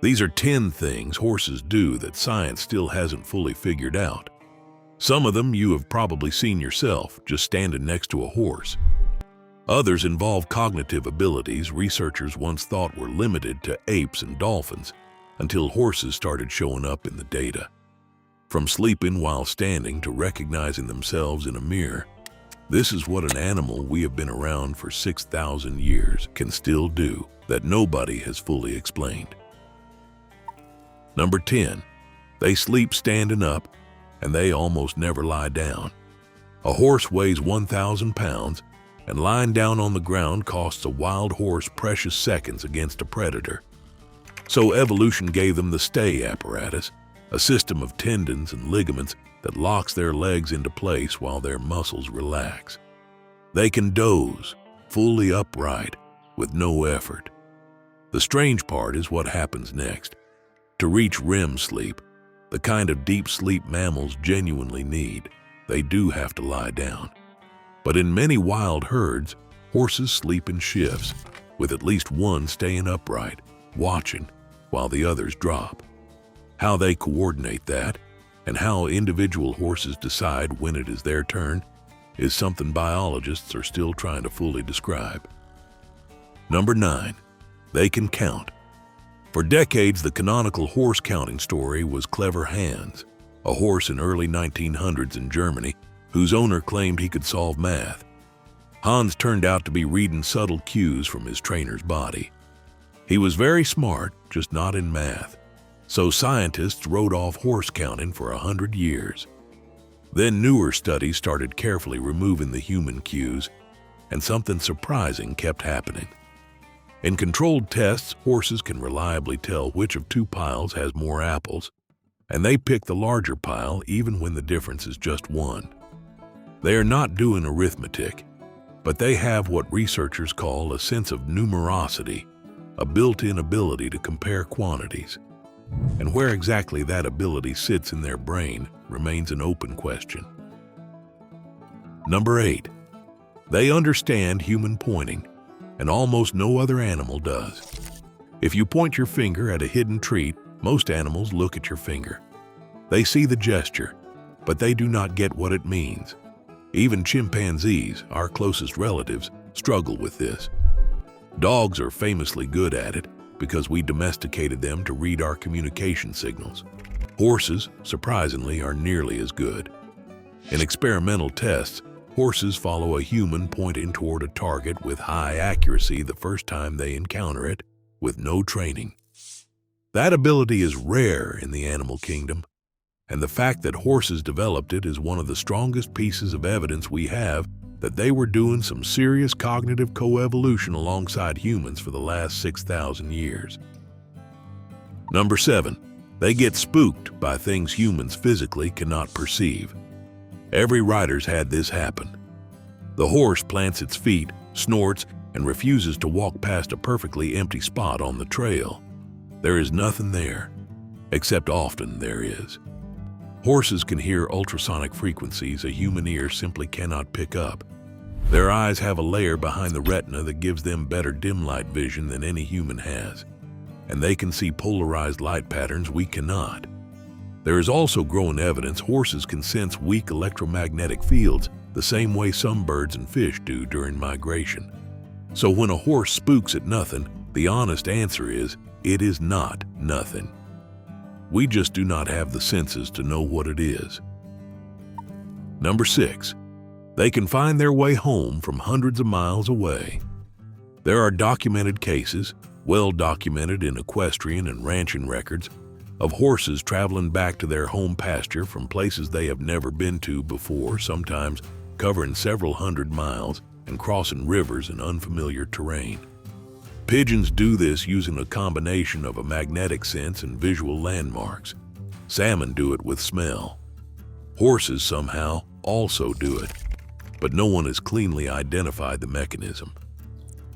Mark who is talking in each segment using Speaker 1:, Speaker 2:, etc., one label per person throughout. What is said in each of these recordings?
Speaker 1: These are 10 things horses do that science still hasn't fully figured out. Some of them you have probably seen yourself, just standing next to a horse. Others involve cognitive abilities researchers once thought were limited to apes and dolphins, until horses started showing up in the data. From sleeping while standing to recognizing themselves in a mirror, this is what an animal we have been around for 6,000 years can still do that nobody has fully explained. Number 10. They sleep standing up, and they almost never lie down. A horse weighs 1,000 pounds, and lying down on the ground costs a wild horse precious seconds against a predator. So evolution gave them the stay apparatus, a system of tendons and ligaments that locks their legs into place while their muscles relax. They can doze, fully upright, with no effort. The strange part is what happens next. To reach REM sleep, the kind of deep sleep mammals genuinely need, they do have to lie down. But in many wild herds, horses sleep in shifts, with at least one staying upright, watching, while the others drop. How they coordinate that, and how individual horses decide when it is their turn, is something biologists are still trying to fully describe. Number 9. They can count. For decades, the canonical horse counting story was Clever Hans, a horse in early 1900s in Germany whose owner claimed he could solve math. Hans turned out to be reading subtle cues from his trainer's body. He was very smart, just not in math. So scientists wrote off horse counting for 100 years. Then newer studies started carefully removing the human cues, and something surprising kept happening. In controlled tests, horses can reliably tell which of two piles has more apples, and they pick the larger pile even when the difference is just one. They are not doing arithmetic, but they have what researchers call a sense of numerosity, a built-in ability to compare quantities. And where exactly that ability sits in their brain remains an open question. Number 8. They understand human pointing, and almost no other animal does. If you point your finger at a hidden treat, most animals look at your finger. They see the gesture, but they do not get what it means. Even chimpanzees, our closest relatives, struggle with this. Dogs are famously good at it because we domesticated them to read our communication signals. Horses, surprisingly, are nearly as good. In experimental tests, horses follow a human pointing toward a target with high accuracy the first time they encounter it, with no training. That ability is rare in the animal kingdom, and the fact that horses developed it is one of the strongest pieces of evidence we have that they were doing some serious cognitive coevolution alongside humans for the last 6,000 years. Number 7. They get spooked by things humans physically cannot perceive. Every rider's had this happen. The horse plants its feet, snorts, and refuses to walk past a perfectly empty spot on the trail. There is nothing there, except often there is. Horses can hear ultrasonic frequencies a human ear simply cannot pick up. Their eyes have a layer behind the retina that gives them better dim light vision than any human has, and they can see polarized light patterns we cannot. There is also growing evidence horses can sense weak electromagnetic fields the same way some birds and fish do during migration. So when a horse spooks at nothing, the honest answer is, it is not nothing. We just do not have the senses to know what it is. Number 6. They can find their way home from hundreds of miles away. There are documented cases, well documented in equestrian and ranching records, of horses traveling back to their home pasture from places they have never been to before, sometimes covering several hundred miles and crossing rivers in unfamiliar terrain. Pigeons do this using a combination of a magnetic sense and visual landmarks. Salmon do it with smell. Horses somehow also do it, but no one has cleanly identified the mechanism.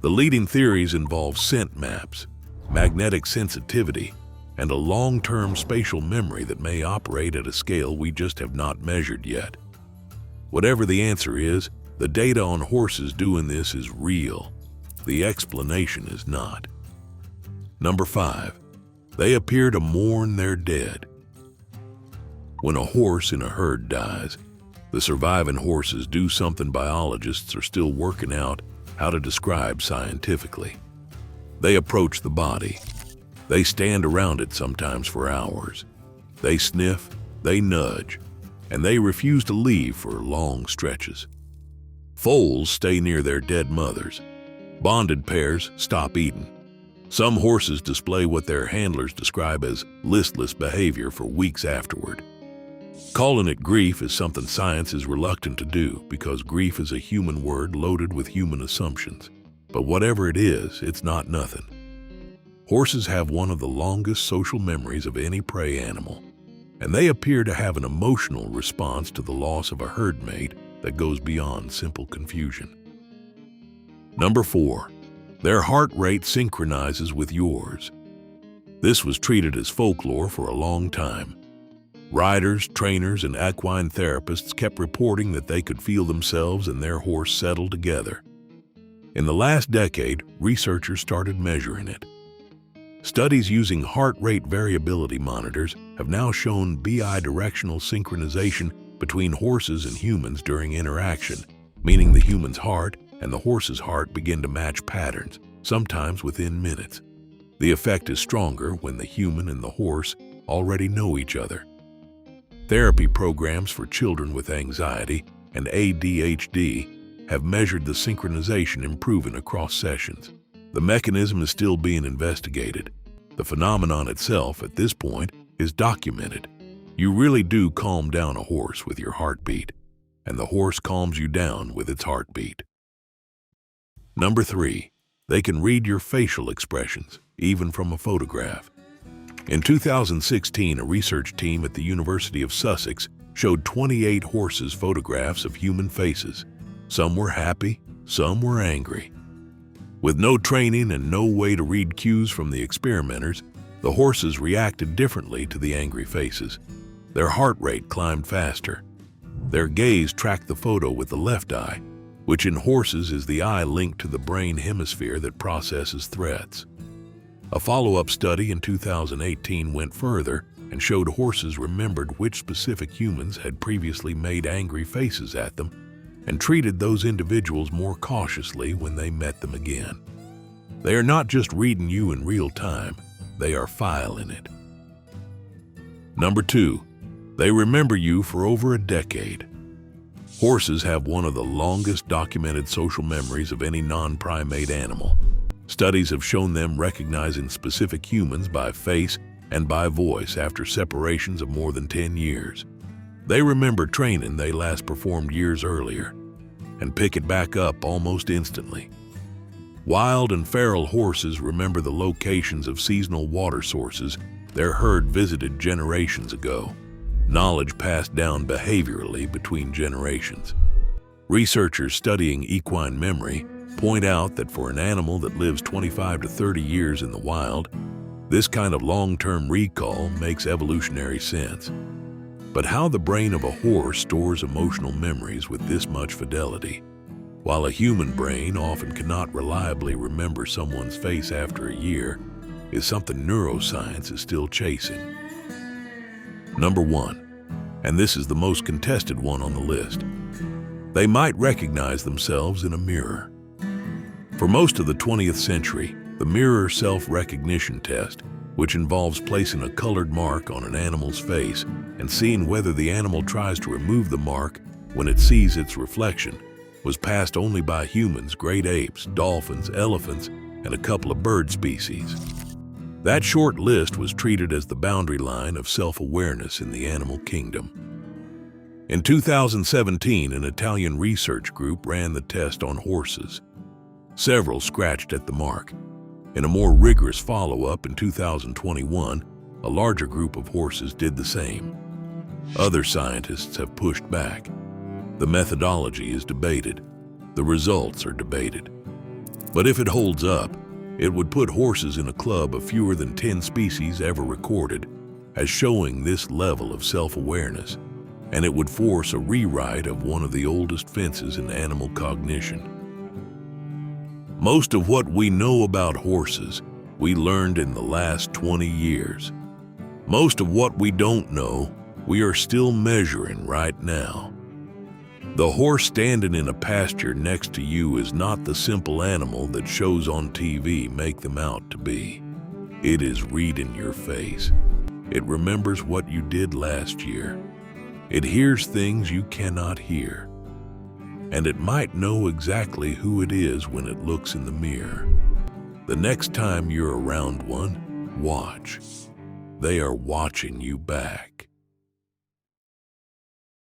Speaker 1: The leading theories involve scent maps, magnetic sensitivity, and a long-term spatial memory that may operate at a scale we just have not measured yet. Whatever the answer is, the data on horses doing this is real. The explanation is not. Number 5. They appear to mourn their dead. When a horse in a herd dies, the surviving horses do something biologists are still working out how to describe scientifically. They approach the body. They stand around it sometimes for hours. They sniff, they nudge, and they refuse to leave for long stretches. Foals stay near their dead mothers. Bonded pairs stop eating. Some horses display what their handlers describe as listless behavior for weeks afterward. Calling it grief is something science is reluctant to do because grief is a human word loaded with human assumptions. But whatever it is, it's not nothing. Horses have one of the longest social memories of any prey animal, and they appear to have an emotional response to the loss of a herd mate that goes beyond simple confusion. Number 4. Their heart rate synchronizes with yours. This was treated as folklore for a long time. Riders, trainers, and equine therapists kept reporting that they could feel themselves and their horse settle together. In the last decade, researchers started measuring it. Studies using heart rate variability monitors have now shown bidirectional synchronization between horses and humans during interaction, meaning the human's heart and the horse's heart begin to match patterns, sometimes within minutes. The effect is stronger when the human and the horse already know each other. Therapy programs for children with anxiety and ADHD have measured the synchronization improving across sessions. The mechanism is still being investigated. The phenomenon itself, at this point, is documented. You really do calm down a horse with your heartbeat, and the horse calms you down with its heartbeat. Number 3. They can read your facial expressions, even from a photograph. In 2016, a research team at the University of Sussex showed 28 horses photographs of human faces. Some were happy, some were angry. With no training and no way to read cues from the experimenters, the horses reacted differently to the angry faces. Their heart rate climbed faster. Their gaze tracked the photo with the left eye, which in horses is the eye linked to the brain hemisphere that processes threats. A follow-up study in 2018 went further and showed horses remembered which specific humans had previously made angry faces at them and treated those individuals more cautiously when they met them again. They are not just reading you in real time, they are filing it. Number 2. They remember you for over a decade. Horses have one of the longest documented social memories of any non-primate animal. Studies have shown them recognizing specific humans by face and by voice after separations of more than 10 years. They remember training they last performed years earlier and pick it back up almost instantly. Wild and feral horses remember the locations of seasonal water sources their herd visited generations ago, knowledge passed down behaviorally between generations. Researchers studying equine memory point out that for an animal that lives 25 to 30 years in the wild, this kind of long-term recall makes evolutionary sense. But how the brain of a horse stores emotional memories with this much fidelity, while a human brain often cannot reliably remember someone's face after a year, is something neuroscience is still chasing. Number 1, and this is the most contested one on the list. They might recognize themselves in a mirror. For most of the 20th century, the mirror self-recognition test, which involves placing a colored mark on an animal's face and seeing whether the animal tries to remove the mark when it sees its reflection, was passed only by humans, great apes, dolphins, elephants, and a couple of bird species. That short list was treated as the boundary line of self-awareness in the animal kingdom. In 2017, an Italian research group ran the test on horses. Several scratched at the mark. In a more rigorous follow-up in 2021, a larger group of horses did the same. Other scientists have pushed back. The methodology is debated. The results are debated. But if it holds up, it would put horses in a club of fewer than 10 species ever recorded as showing this level of self-awareness, and it would force a rewrite of one of the oldest fences in animal cognition. Most of what we know about horses we learned in the last 20 years. Most of what we don't know, we are still measuring right now. The horse standing in a pasture next to you is not the simple animal that shows on TV make them out to be. It is reading your face. It remembers what you did last year. It hears things you cannot hear. And it might know exactly who it is when it looks in the mirror. The next time you're around one, watch. They are watching you back.